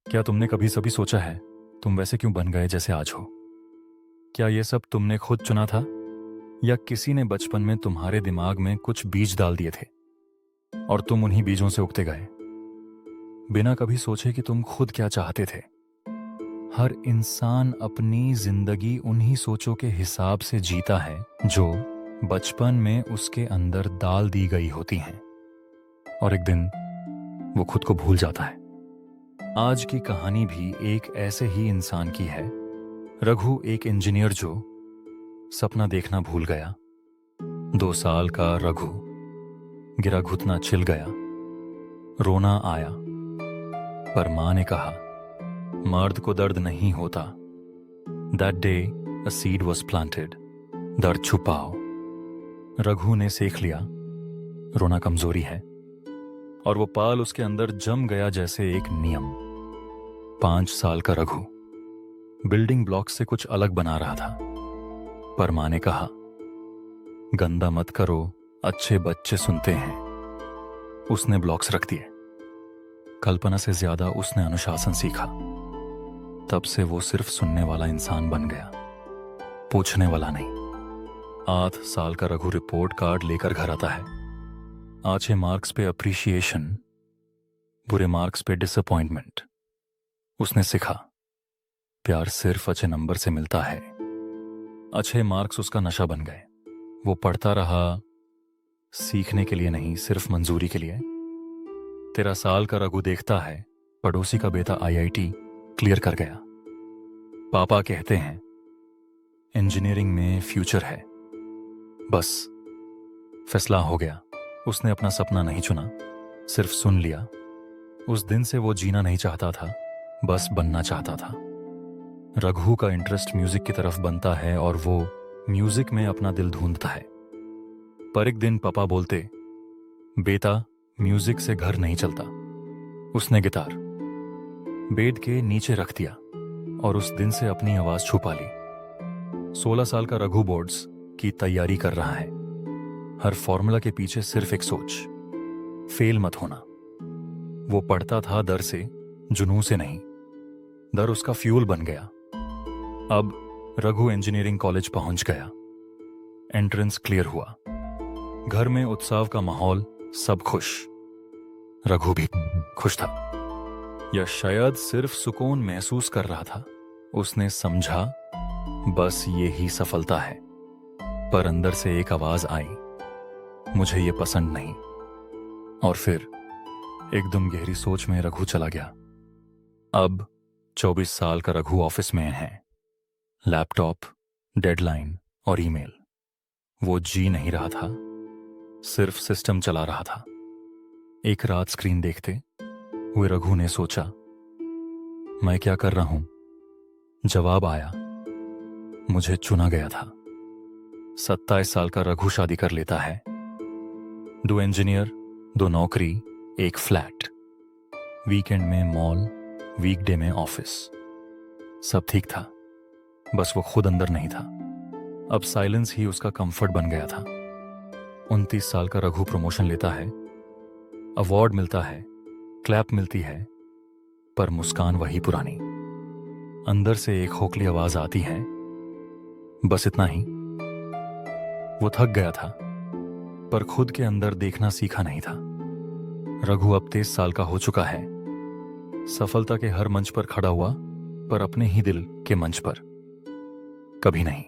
क्या तुमने कभी सभी सोचा है तुम वैसे क्यों बन गए जैसे आज हो? क्या ये सब तुमने खुद चुना था या किसी ने बचपन में तुम्हारे दिमाग में कुछ बीज डाल दिए थे और तुम उन्हीं बीजों से उगते गए बिना कभी सोचे कि तुम खुद क्या चाहते थे? हर इंसान अपनी जिंदगी उन्हीं सोचों के हिसाब से जीता है जो बचपन में उसके अंदर डाल दी गई होती हैं और एक दिन वो खुद को भूल जाता है। आज की कहानी भी एक ऐसे ही इंसान की है। रघु एक इंजीनियर जो सपना देखना भूल गया। 2 साल का रघु गिरा घुटना छिल गया। रोना आया पर मां ने कहा मर्द को दर्द नहीं होता। That day a seed was planted. दर्द छुपाओ। रघु ने सीख लिया रोना कमजोरी है और वो पाल उसके अंदर जम गया जैसे एक नियम। 5 साल का रघु बिल्डिंग ब्लॉक से कुछ अलग बना रहा था पर मां ने कहा गंदा मत करो, अच्छे बच्चे सुनते हैं। उसने ब्लॉक्स रख दिए। कल्पना से ज्यादा उसने अनुशासन सीखा। तब से वो सिर्फ सुनने वाला इंसान बन गया, पूछने वाला नहीं। 8 साल का रघु रिपोर्ट कार्ड लेकर घर आता है। अच्छे मार्क्स पे अप्रिशिएशन, बुरे मार्क्स पे डिसअपॉइंटमेंट। उसने सीखा प्यार सिर्फ अच्छे नंबर से मिलता है। अच्छे मार्क्स उसका नशा बन गए। वो पढ़ता रहा, सीखने के लिए नहीं, सिर्फ मंजूरी के लिए। 13 साल का रघु देखता है पड़ोसी का बेटा आईआईटी क्लियर कर गया। पापा कहते हैं इंजीनियरिंग में फ्यूचर है। बस फैसला हो गया। उसने अपना सपना नहीं चुना, सिर्फ सुन लिया। उस दिन से वो जीना नहीं चाहता था, बस बनना चाहता था। रघु का इंटरेस्ट म्यूजिक की तरफ बनता है और वो म्यूजिक में अपना दिल ढूंढता है। पर एक दिन पापा बोलते बेटा म्यूजिक से घर नहीं चलता। उसने गिटार बेड के नीचे रख दिया और उस दिन से अपनी आवाज छुपा ली। 16 साल का रघु बोर्ड्स की तैयारी कर रहा है। हर फॉर्मूला के पीछे सिर्फ एक सोच, फेल मत होना। वो पढ़ता था डर से, जुनून से नहीं। डर उसका फ्यूल बन गया। अब रघु इंजीनियरिंग कॉलेज पहुंच गया। एंट्रेंस क्लियर हुआ। घर में उत्सव का माहौल, सब खुश। रघु भी खुश था, या शायद सिर्फ सुकून महसूस कर रहा था। उसने समझा बस ये ही सफलता है। पर अंदर से एक आवाज आई, मुझे ये पसंद नहीं। और फिर एकदम गहरी सोच में रघु चला गया। अब 24 साल का रघु ऑफिस में है। लैपटॉप, डेडलाइन और ईमेल। वो जी नहीं रहा था, सिर्फ सिस्टम चला रहा था। एक रात स्क्रीन देखते हुए रघु ने सोचा मैं क्या कर रहा हूं? जवाब आया मुझे चुना गया था। 27 साल का रघु शादी कर लेता है। 2 इंजीनियर, 2 नौकरी, 1 फ्लैट। वीकेंड में मॉल, वीकडे में ऑफिस। सब ठीक था, बस वो खुद अंदर नहीं था। अब साइलेंस ही उसका कंफर्ट बन गया था। 29 साल का रघु प्रमोशन लेता है, अवार्ड मिलता है, क्लैप मिलती है, पर मुस्कान वही पुरानी। अंदर से एक खोखली आवाज आती है बस इतना ही। वो थक गया था पर खुद के अंदर देखना सीखा नहीं था। रघु अब 23 साल का हो चुका है। सफलता के हर मंच पर खड़ा हुआ, पर अपने ही दिल के मंच पर कभी नहीं।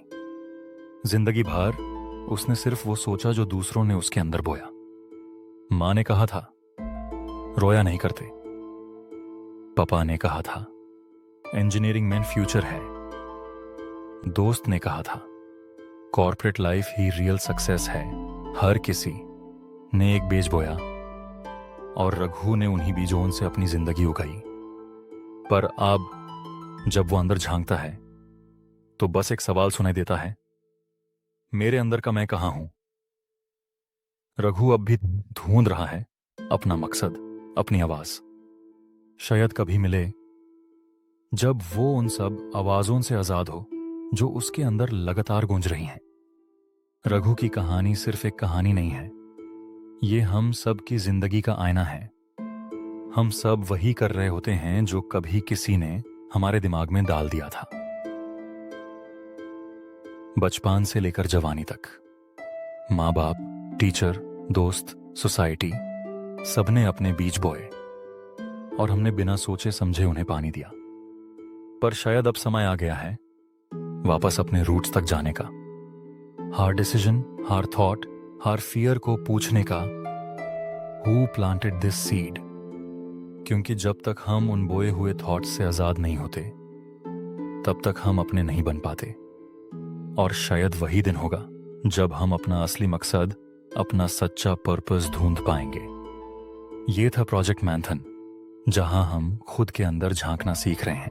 जिंदगी भर उसने सिर्फ वो सोचा जो दूसरों ने उसके अंदर बोया। मां ने कहा था रोया नहीं करते। पापा ने कहा था इंजीनियरिंग में फ्यूचर है। दोस्त ने कहा था कॉर्पोरेट लाइफ ही रियल सक्सेस है। हर किसी ने एक बीज बोया और रघु ने उन्हीं बीजों से अपनी जिंदगी उगाई। पर अब जब वो अंदर झांकता है तो बस एक सवाल सुनाई देता है, मेरे अंदर का मैं कहां हूं? रघु अब भी ढूंढ रहा है अपना मकसद, अपनी आवाज। शायद कभी मिले जब वो उन सब आवाजों से आजाद हो जो उसके अंदर लगातार गूंज रही हैं। रघु की कहानी सिर्फ एक कहानी नहीं है, ये हम सब की जिंदगी का आईना है। हम सब वही कर रहे होते हैं जो कभी किसी ने हमारे दिमाग में डाल दिया था। बचपन से लेकर जवानी तक माँ बाप, टीचर, दोस्त, सोसाइटी, सबने अपने बीज बोए और हमने बिना सोचे समझे उन्हें पानी दिया। पर शायद अब समय आ गया है वापस अपने रूट्स तक जाने का। हर डिसीजन, हर थॉट, हर फियर को पूछने का, हु प्लांटेड दिस सीड? क्योंकि जब तक हम उन बोए हुए थॉट्स से आजाद नहीं होते तब तक हम अपने नहीं बन पाते। और शायद वही दिन होगा जब हम अपना असली मकसद, अपना सच्चा पर्पस ढूंढ पाएंगे। ये था प्रोजेक्ट मैंथन, जहां हम खुद के अंदर झांकना सीख रहे हैं।